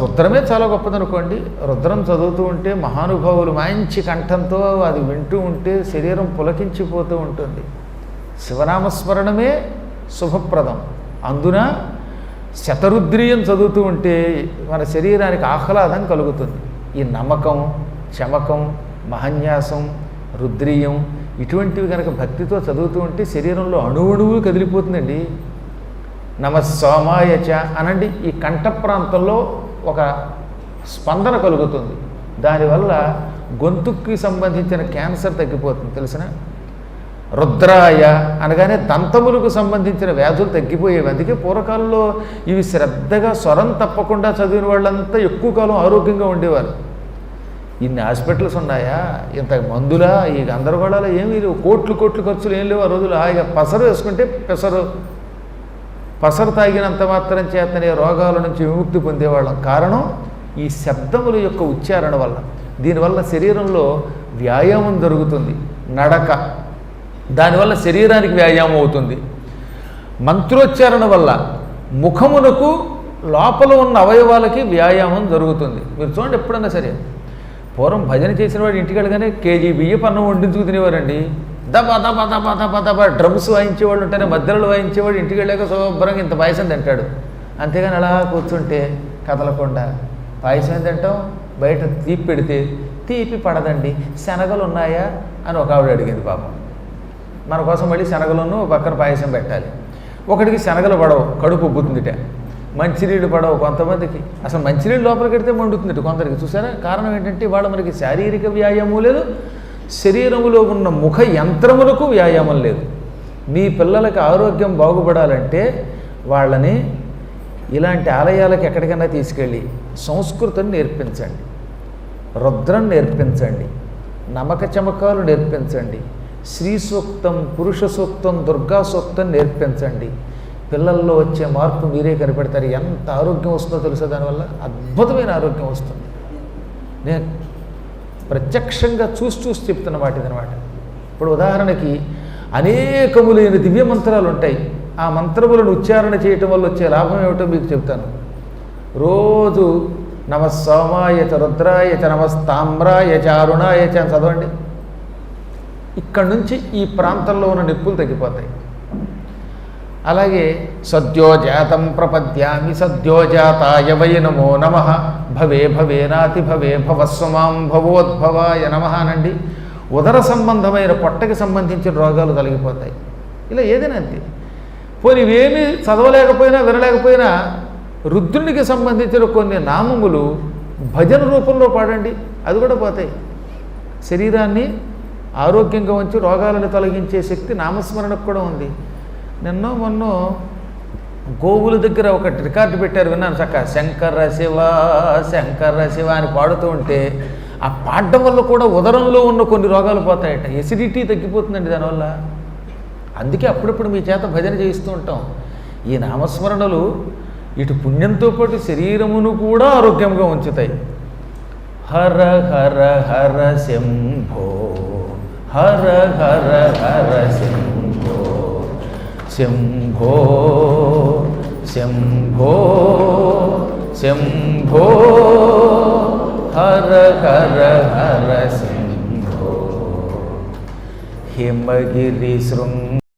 రుద్రమే చాలా గొప్పదనుకోండి. రుద్రం చదువుతూ ఉంటే మహానుభావులు మంచి కంఠంతో అది వింటూ ఉంటే శరీరం పులకించిపోతూ ఉంటుంది. శివనామస్మరణమే శుభప్రదం. అందున శతరుద్రీయం చదువుతూ ఉంటే మన శరీరానికి ఆహ్లాదం కలుగుతుంది. ఈ నమ్మకం, చమకం, మహన్యాసం, రుద్రీయం ఇటువంటివి కనుక భక్తితో చదువుతూ ఉంటే శరీరంలో అణువణువు కదిలిపోతుందండి. నమస్సోమాయచ అనండి. ఈ కంఠ ప్రాంతంలో ఒక స్పందన కలుగుతుంది. దానివల్ల గొంతుక్కి సంబంధించిన క్యాన్సర్ తగ్గిపోతుంది తెలిసిన. రుద్రాయ అనగానే దంతములకు సంబంధించిన వ్యాధులు తగ్గిపోయేవి. అందుకే పూర్వకాలంలో ఇవి శ్రద్ధగా స్వరం తప్పకుండా చదివిన వాళ్ళంతా ఎక్కువ కాలం ఆరోగ్యంగా ఉండేవారు. ఇన్ని హాస్పిటల్స్ ఉన్నాయా, ఇంత మందులా, ఈ గందరగోళాలు ఏమీ లేవు, కోట్లు ఖర్చులు ఏం లేవు. ఆ రోజులు హాయిగా పసరు వేసుకుంటే పసరు తాగినంత మాత్రం చేతనే రోగాల నుంచి విముక్తి పొందేవాళ్ళం. కారణం ఈ శబ్దముల యొక్క ఉచ్చారణ వల్ల. దీనివల్ల శరీరంలో వ్యాయామం జరుగుతుంది. నడక, దానివల్ల శరీరానికి వ్యాయామం అవుతుంది. మంత్రోచ్చారణ వల్ల ముఖమునకు లోపల ఉన్న అవయవాలకి వ్యాయామం జరుగుతుంది. మీరు చూడండి, ఎప్పుడన్నా సరే పూర్వం భజన చేసిన వాడు ఇంటికి వెళ్ళగానే కేజీ బియ్యం అన్నం వండించుకు తినేవారండి. దబా దబా దబా దబా దబా డ్రమ్స్ వాయించేవాళ్ళు ఉంటేనే మధ్యలో వాయించేవాడు ఇంటికి వెళ్ళాక శుభ్రంగా ఇంత పాయసం తింటాడు. అంతేగాని అలా కూర్చుంటే కదలకుండా పాయసం తింటాం. బయట తీపి పెడితే తీపి పడదండి, శనగలు ఉన్నాయా అని ఒక ఆవిడ అడిగింది. పాపం మన కోసం మళ్ళీ శనగలను పక్కన పాయసం పెట్టాలి. ఒకటికి శనగలు పడవు, కడుపు ఉబ్బుతుందిట. మంచినీళ్ళు పడవు కొంతమందికి. అసలు మంచినీళ్ళు లోపలికి పెడితే మండుతుందిట కొందరికి. చూసారా? కారణం ఏంటంటే వాళ్ళ మనకి శారీరక వ్యాయామం లేదు, శరీరములో ఉన్న ముఖ యంత్రములకు వ్యాయామం లేదు. మీ పిల్లలకి ఆరోగ్యం బాగుపడాలంటే వాళ్ళని ఇలాంటి ఆలయాలకు ఎక్కడికైనా తీసుకెళ్ళి సంస్కృతం నేర్పించండి, రుద్రం నేర్పించండి, నమక చమకాలు నేర్పించండి, శ్రీ సూక్తం, పురుష సూక్తం, దుర్గా సూక్తం నేర్పించండి. పిల్లల్లో వచ్చే మార్పు మీరే కనిపెడతారు. ఎంత ఆరోగ్యం వస్తుందో తెలుసా? దానివల్ల అద్భుతమైన ఆరోగ్యం వస్తుంది. నేను ప్రత్యక్షంగా చూసి చెప్తున్న వాటిదనమాట. ఇప్పుడు ఉదాహరణకి అనేకములైన దివ్య మంత్రాలు ఉంటాయి. ఆ మంత్రములను ఉచ్చారణ చేయటం వల్ల వచ్చే లాభం ఏమిటో మీకు చెప్తాను. రోజు నమస్సోమాయచ రుద్రాయచ నమస్తామ్రాయచ అరుణాయచ అని చదవండి. ఇక్కడి నుంచి ఈ ప్రాంతంలో ఉన్న నొప్పులు తగ్గిపోతాయి. అలాగే సద్యోజాతం ప్రపద్యామి సద్యోజాతాయ వై నమో నమః భవే భవేనాతి భవే భవస్వమాం భవోద్భవాయ నమః అనండి. ఉదర సంబంధమైన పొట్టకి సంబంధించిన రోగాలు తొలగిపోతాయి. ఇలా ఏదైనా అంతే. పోనీ ఇవేమీ చదవలేకపోయినా వినలేకపోయినా రుద్రునికి సంబంధించిన కొన్ని నామములు భజన రూపంలో పాడండి, అది కూడా పోతాయి. శరీరాన్ని ఆరోగ్యంగా ఉంచి రోగాలను తొలగించే శక్తి నామస్మరణకు కూడా ఉంది. నిన్నో మొన్నో గోవుల దగ్గర ఒక రికార్డు పెట్టారు, విన్నాను చక్క. శంకర శివ శంకర శివ అని పాడుతూ ఉంటే ఆ పాడడం వల్ల కూడా ఉదరంలో ఉన్న కొన్ని రోగాలు పోతాయట. ఎసిడిటీ తగ్గిపోతుందండి దానివల్ల. అందుకే అప్పుడప్పుడు మీ చేత భజన చేయిస్తూ ఉంటాం. ఈ నామస్మరణలు ఇటు పుణ్యంతో పాటు శరీరమును కూడా ఆరోగ్యంగా ఉంచుతాయి. హర హర హర శంభో హర హర హర శంభో శంభో శంభో శంభో హర హర హర శంభో హిమగిరి శృంగ